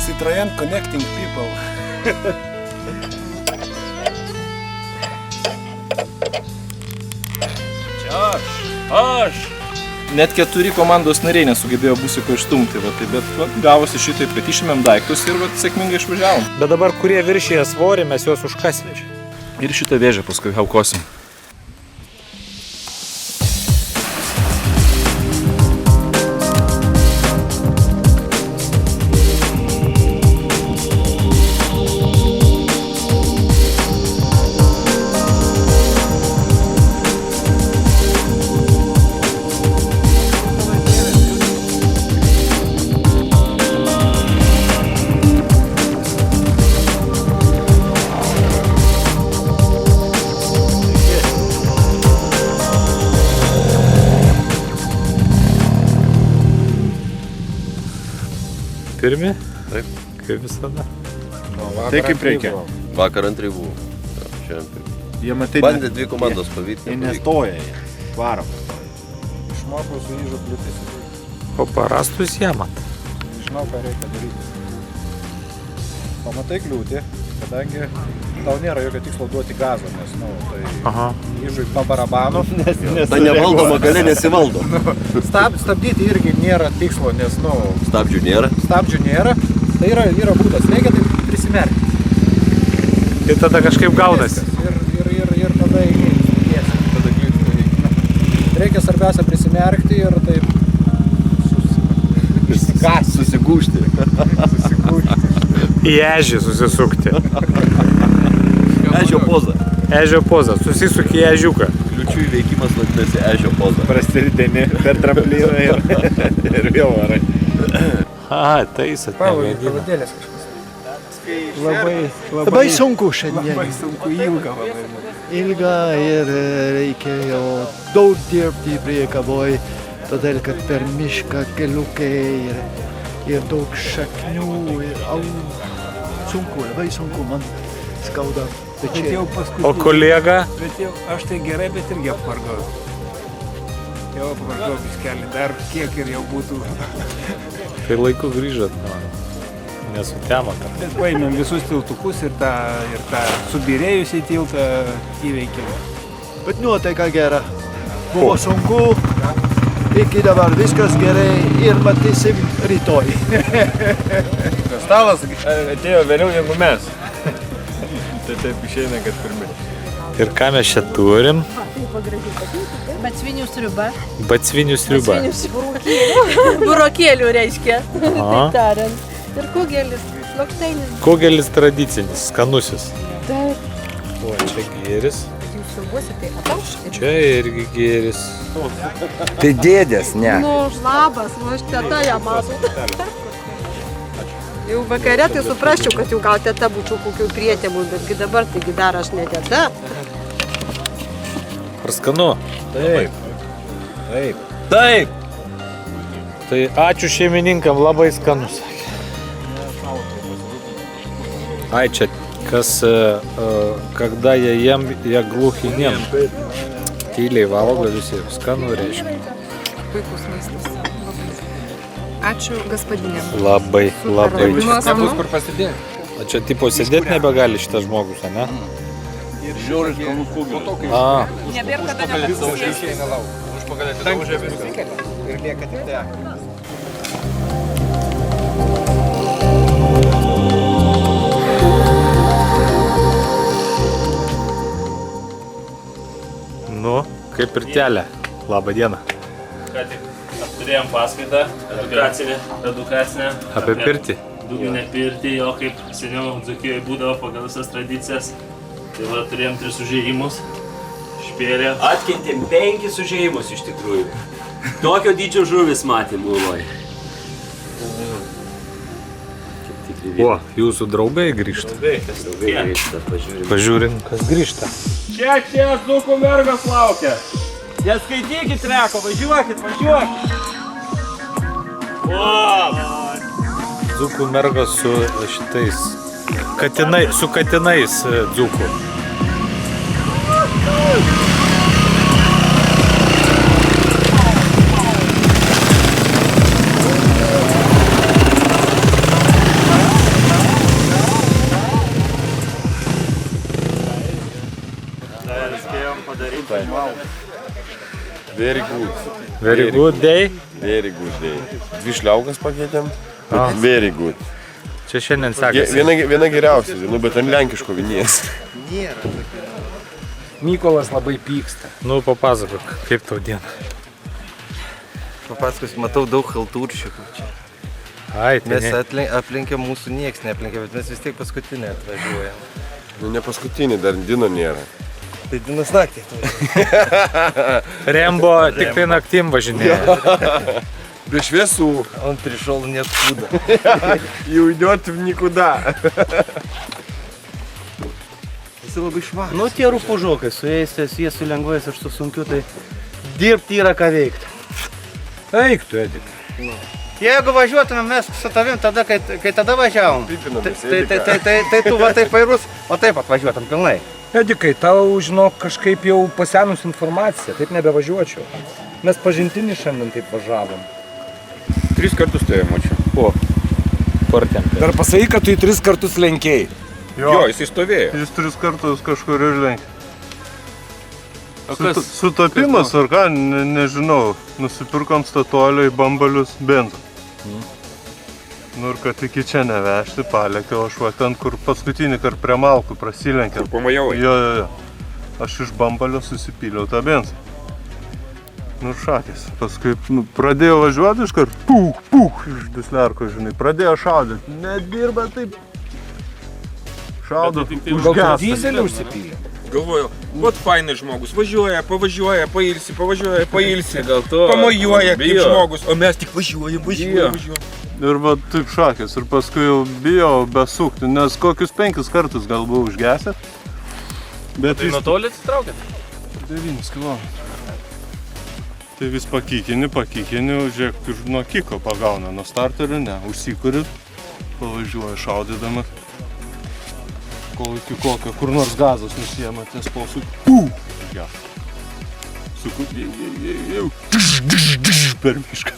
Citroen Connecting People. Aš! Net 4 komandos nariai nesugebėjo Busiko išstumti, va, tai, bet va, gavosi šitaip, kad išėmėm daiktus ir va, sėkmingai išvažiavom. Bet dabar, kurie viršyje svorį, mes juos užkasim. Ir šitą vėžę paskui aukosim. Pirmi? Taip. Kaip visada. Tai kaip reikia. Vakar antrai buvo. Ja, šiandien pirmi. Jie matai, Bandė 2 komandos pavyti. jie nestoja, jie varo. Išmokau su jį župliutis. O parastus jamat. Žinau, ką reikia daryti. Pamatai kliūtį, kadangi tau nėra jokio tikslo duoti gazo, nes, tai įžui pabarabano. Ta nevaldoma galia nesivaldo. Stabdyti irgi nėra tikslo, nes, Stabdžių nėra. stabdžių nėra. Tai yra būdas, reikia tai prisimerkti. Ir tada kažkaip gaunasi. Ir tada įgėsi. Tada kliūtį. Reikia svarbiausia prisimerkti ir taip Susigūžti. Į ežį susisukti. Ežio poza. Ežio poza. Susisuk į ežiuką. Kliučių įveikimas vadinasi ežio poza. Prastirideni per trampliną ir vėl varai. A, taisat. Pavadėlės kažkas. Labai sunku šiandien. Labai sunku, ilga. Ilga ir reikėjo daug dirbti priekaboj, todėl kad per mišką keliukai ir daug šaknių ir sunku, labai sunku, man skauda. O kolega? Bet jau aš tai gerai, bet irgi apvargau. Jau apvargau biškelį, dar kiek ir jau būtų. Tai laiku grįžot, nesutemot. Bet paėmėm visus tiltukus ir tą subirėjusį tiltą įveikėm. Bet nuotaika gera. Buvo sunku, iki dabar viskas gerai ir matysim rytoj. Stalas atėjo vėliau negu mes. Tai taip išeina, kad pirmi. Ir ką mes čia turim? Batsvinių sriuba. Batsvinių sriuba. Burokėlių reiškia. Aha. Taip tariant. Ir kugelis. Lokšteinis. Kugelis tradicinis, skanusis. Taip. O, čia gėris. Jūs sriubuosi, tai atauš. Čia irgi gėris. Tai dėdės, ne? Nu, labas, aš teta ją matau. Jau vakare tai suprasčiau, kad jau gal teta būčiau kokių prietėmų, betgi dabar taigi dar aš ne teta. Ar skanu? Taip. Taip. Taip. Tai ačiū šeimininkam, labai skanu sakė. Ai, čia kas, когда я ем, я глухий нем. Tyliai valgo visi, skanu reiškia. Puikus maistas. Ačiū gospodinėm. Labai. Nebus kur pasidėti. O čia tipo sėdėti nebegali šitas žmogus, ne? Ir žiūrės kalnų kūgį. A. Nebėr kada nepasisės. Užpagalė atidavužė viskas. Ir lieka tik te. Nu, kaip ir telė. Labą dieną. Ką tik apturėjom paskaitą, edukacinę. Apie pirtį. Dūminę pirtį, jo kaip seniau Dzūkijoje būdavo pagal visas tradicijas. Tai va, turėjom 3 užėjimus. Špėrė. Atkentėm 5 užėjimus iš tikrųjų. Tokio dydžio žuvis matėm Uloj. O, jūsų draugai grįžta. Draugai grįžta, pažiūrim. Pažiūrim, kas grįžta. Čia dzūkų mergas laukia. Neskaitykit reko, važiuokit. Dzūkų mergos su šitais katinais dzūkų. Very good. Very good day. Very good day. Dvi šliaukas pakeitėm. Ah. Very good. Čia šiandien sekasi. Viena geriausia, bet ant lenkiško vinies. Mykolas labai pyksta. Nu, papasakok, kaip tau diena. Papasakosiu, matau daug haltūršikų čia. Ai, tai Mes aplenkė mūsų nieks neaplenkė, bet mes vis tiek paskutinė atvažiuojam. Nu, ne paskutinį, dar Dino nėra. Tai Dinas naktį atvažiuoja. Rembo tik tai naktim važinėja. Be šviesų. Он пришел ниоткуда. И уйдет в никуда. Jis labai švaras. Nu, tie rūpužokai, su jie su lengvais, aš su sunkiu, tai dirbti yra ką veikti. Eik tu, Edik. Jeigu važiuotumėm mes su tavim tada, kai tada važiavom, tai tu va taip vairus, o taip atvažiuotum pilnai. Edikai, tau, žinok, kažkaip jau pasenus informacija, taip nebevažiuočiau. Mes pažintinį šiandien taip važiavom. 3 kartus tai mačiau. O, kur ten? Dar pasakai, kad tu į 3 kartus lenkėjai. Jo, jis įstovėjo. Jis 3 kartus kažkur ir lenkė. Sutapimas ar ką, nežinau. Nusipirkom statuolio į Bambalius benzą. Nu ir kad iki čia nevežti, palėkiau aš va ten, kur paskutinį kart prie Malkų prasilenkė. Kur pamajavai? Jo. Aš iš Bambalio susipyliau tą benzą. Nu šakės. Paskui pradėjo važiuoti iškart, pūk, iš duslerko, žinai. Pradėjo šaudyti. Nedirba taip. Šaudo, užgestas. Dyzelį užsipylė. Galvoju, vat fainai žmogus, važiuoja, pavažiuoja, pailsi, Gal to. pamojuoja kaip Bijo. žmogus, o mes tik važiuojam. Ir va taip šakės. Ir paskui jau bijau besukti, nes kokius 5 kartus gal buvau užgesęs. Bet Tai nuo toli atsitraukėt? 9 km. Tai vis pakykini, žiūrėk, nuo kiko pagauna, nuo starterio ne, užsikuri, pavažiuoja šaudydamas. Kol iki kokio, kur nors gazas nusiema, ties posūkį, užgestas. Suku, jau, per mišką.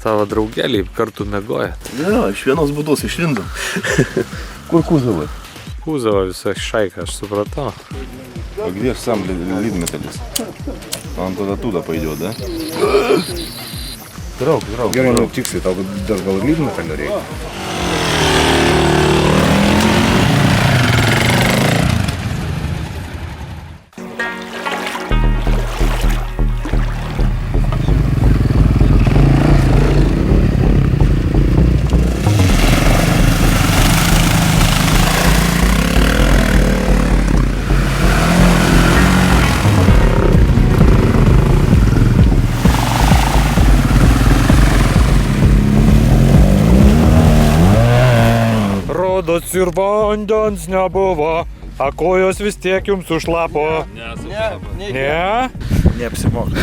Tavo draugeliai kartu mėgoja. Jo, iš vienos būdos išrindom. Kur kuzovai? Kūzavo visą šaiką, aš supratau. А где же сам лидметалист? Он туда пойдет, да? Draug. Gerai, nu tiksliai, tau dar gal lydmetalio reikia. Rodos ir vandens nebuvo, a kojos vis tiek jums sušlapo. Ne? Neapsimoka.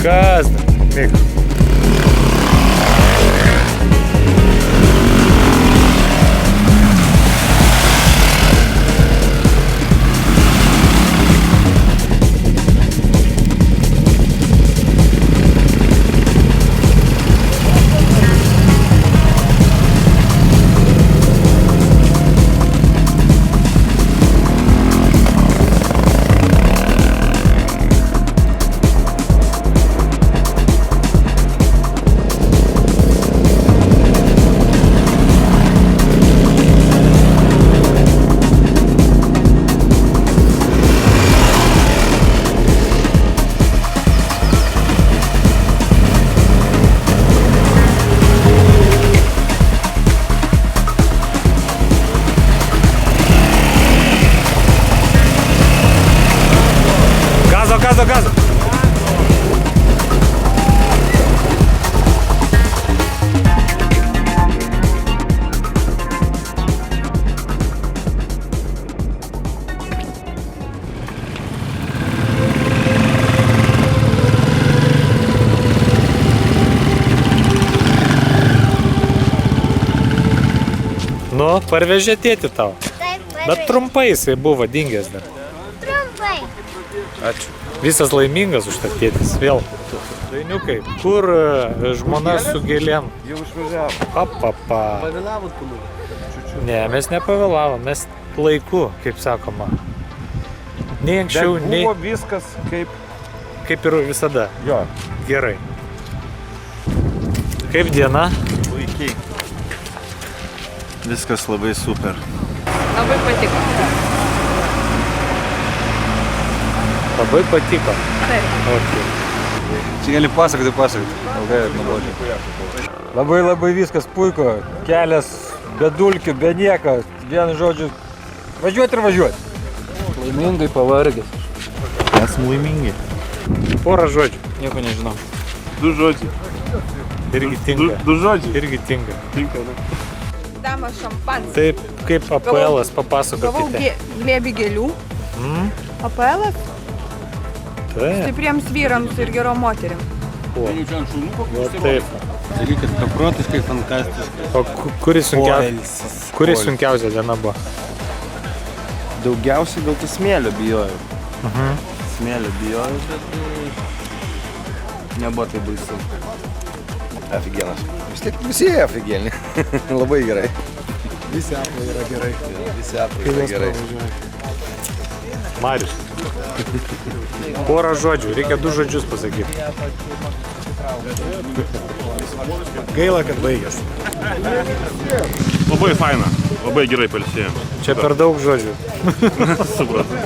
Kas? Mik. Gazo! Nu, parvežė tėti tau. Bet trumpai jisai buvo dingęs dar. Trumpai. Ačiū. Visas laimingas už tą tėtis vėl. Dainiukai, kur žmona su gėlėm? Jau išvažiavo. Papapa. Pavėlavot pamūlį? Ne, mes nepavėlavom, mes laiku, kaip sakoma. Nei anksčiau, nei... Buvo viskas Kaip ir visada. Jo. Gerai. Kaip diena? Puikiai. Viskas labai super. Labai patiko. Labai patiko. Taip. Okay. Čia gali pasakoti. Ilgai ir nuobodžiai. Labai viskas puiku. Kelias be dulkių, be nieko. Vienu žodžiu, važiuoti ir važiuoti. Laimingai pavargęs. Esam laimingi. Porą žodžių. Nieko nežinau. 2 žodžiai. Irgi tinka. 2 žodžiai. Irgi tinka. Tinka, ne? Dama šampanskį. Taip, kaip APL-as, Gavau papasakokite. glėbį gėlių. APL-as Taip. stipriems vyrams ir gerom moterim. Va taip. Dalykas beprotiškai fantastiškas. O kuris sunkiausia diena buvo? Daugiausiai gal tai smėlio bijojau. Smėlio bijojau, bet nebuvo tai baisu. Aфигенnas. Vis tiek visi aфигенni. Labai gerai. Visi aplai yra gerai. Visi aplai yra gerai. Marius. Porą žodžių, reikia 2 žodžius pasakyti. Gaila, kad baigės. Labai faina. Labai gerai pailsėjom. Čia per daug žodžių. Supratau.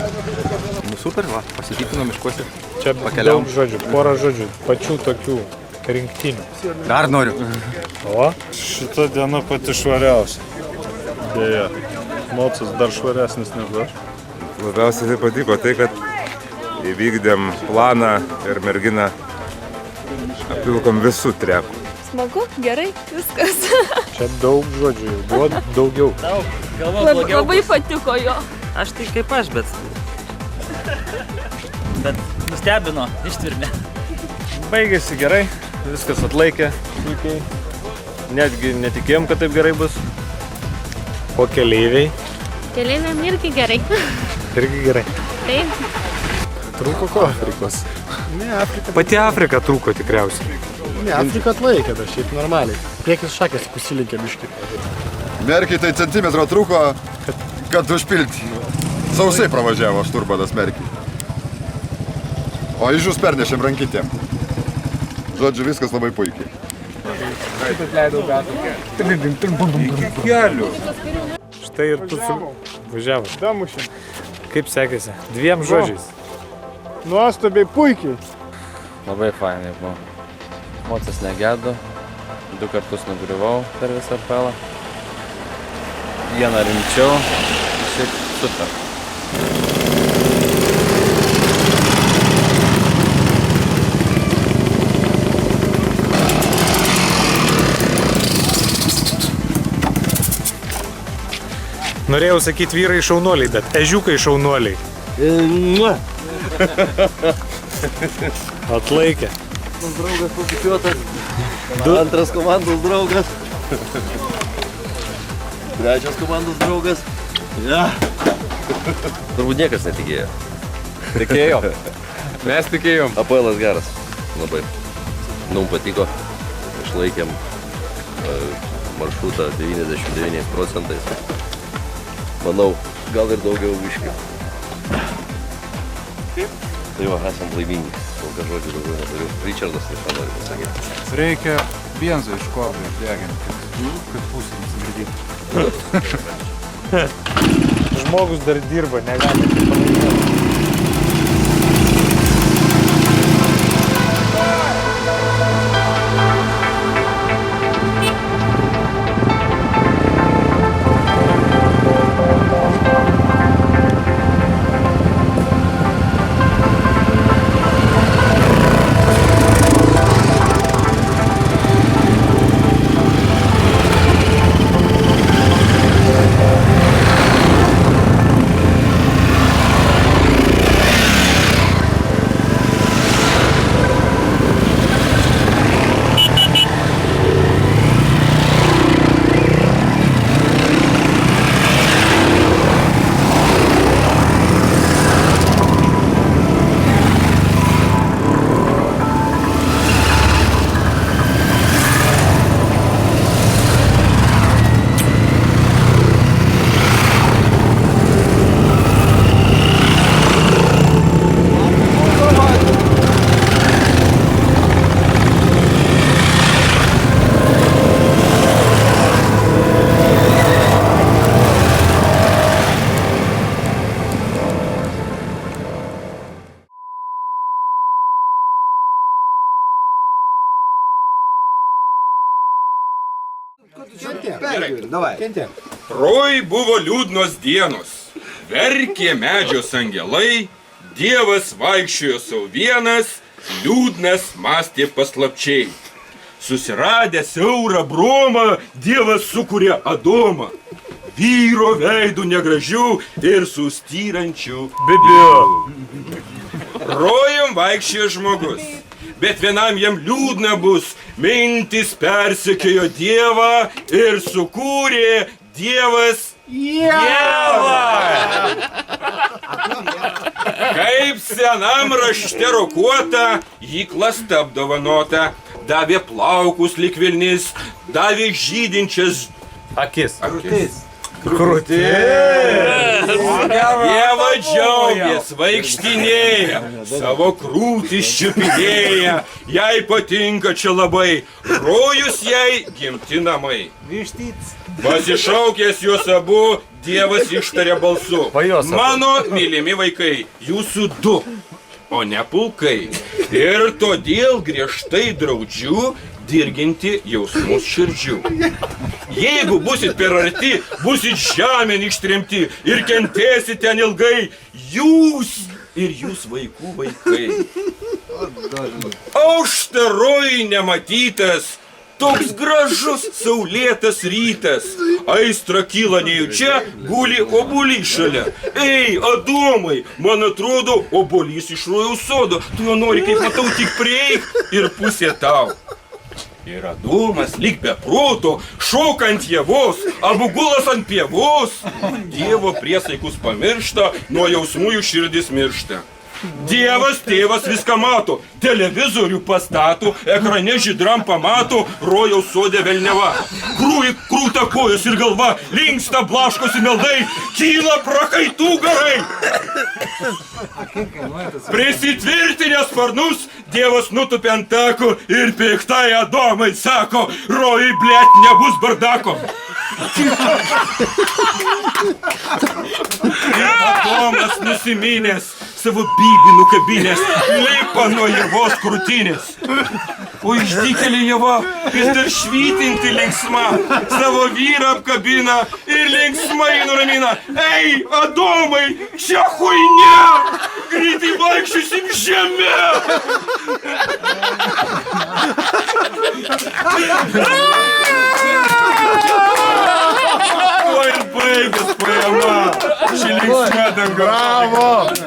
Nu super, va, pasitikinom miškuose. Čia daug žodžių, porą žodžių, pačių tokių rinktinių. Dar noriu. O? Šita diena pati švariausia. Dėja. Mocas dar švaresnis negu aš. Labiausiai tai patiko tai, kad įvykdėm planą ir merginą apvilkom visų trekų. Smagu, gerai, viskas. Čia daug žodžių, jau buvo daugiau. Labai patiko jo. Aš tai kaip aš, bet nustebino, ištvirmė. Baigėsi gerai, viskas atlaikė puikiai. Netgi netikėjom, kad taip gerai bus. O keleiviai? Keleiviam irgi gerai. Irgi gerai. Taip. Trūko ko? Afrikos. Ne, Afrika. Pati Afrika trūko tikriausiai. Ne, Afrika atlaikė, dar šiaip normaliai. Priekis šakės pusilinkė biškį. Merkiai tai centimetro trūko, kad užpilti. Sausai pravažiavo šturbadas Merkiai. O ižus pernešėm rankytėm. Žodžiu, viskas labai puikiai. Štai ir tu važiavo. Damušė. Kaip sekėsi? 2 žodžiais. Nuostabiai puikiai. Labai fainai buvo. Mocas negedo. 2 kartus nugriuvau per visą pelą. Vieną rimčiau. Šiaip super. Norėjau sakyti vyrai šaunuoliai, bet ežiukai šaunuoliai. Atlaikė. Draugas pabučiuotas. Antras komandos draugas. Trečias komandos draugas. Ja. Turbūt niekas netikėjo. Tikėjom. Mes tikėjom. APL-as geras. Labai. Mums patiko. Išlaikėm maršrutą 99%. Manau, gal ir daugiau biškių. Tai va, esam laimingi. Kol kas žodžių daugiau neturiu. Richardas tai ką nori pasakyti. Reikia benzo iš korų išdeginti, kad pusė nesigadytų. Žmogus dar dirba, negali palaikyti. Roj buvo liūdnos dienos. Verkė medžios angelai, Dievas vaikščiojo savo vienas, liūdnas mąstė paslapčiai. Susiradęs siaurą bromą, Dievas sukūrė Adomą. Vyro veidų negražių ir sustyrančių bibių. Rojum vaikščiojo žmogus, bet vienam jam liūdna bus, mintis persekiojo Dievą ir sukūrė Dievas Ievą. Kaip senam rašte rokuota, jį klasta apdovanota, davė plaukus lyg vilnis, davė žydinčias Akis. Dieva džiaugės, vaikštinėja, savo krūtis čiupinėja, jai patinka čia labai, rojus jai gimti namai. Pasišaukęs juos abu, Dievas ištarė balsu. Mano mylimi vaikai, jūsų du, o ne pulkai. Ir todėl griežtai draudžiu dirginti jausmus širdžių. Jeigu busit per arti, busit žemėn ištremti ir kentėsit ten ilgai, jūs ir jūs vaikų vaikai. Auštaroj nematytas, toks gražus saulėtas rytas, aistra kyla nejučia, guli obuolys šalia. Ei, Adomai, man atrodo, obuolys iš rojaus sodo, tu jo nori, kaip matau, tik prieik ir pusė tau. Ir Adomas lyg be proto, šokant javos, abu gulas ant pievos, Dievo priesaikus pamiršta, nuo jausmų jų širdis miršta. Dievas tėvas viską mato, televizorių pastato, ekrane žydram pamato, rojaus sode velneva. Krūta kojos ir galva, linksta blaškosi meldai, kyla prakaitų garai. Prisitvirtinęs sparnus, Dievas nutupė ant tako ir piktai Adomai sako, rojai blet nebus bardako. Ir Adomas nusiminęs, savo bybį nukabinės, lipa nuo Ievos krūtinės. O išdykėlė Ieva vis dar švytinti linksma, savo vyrą apkabina ir linksmai nuramina. Ei, Adomai, čia chuinia, greitai vaikščiosim žemę. O ir baigęs poema, ši linksma danga. Bravo!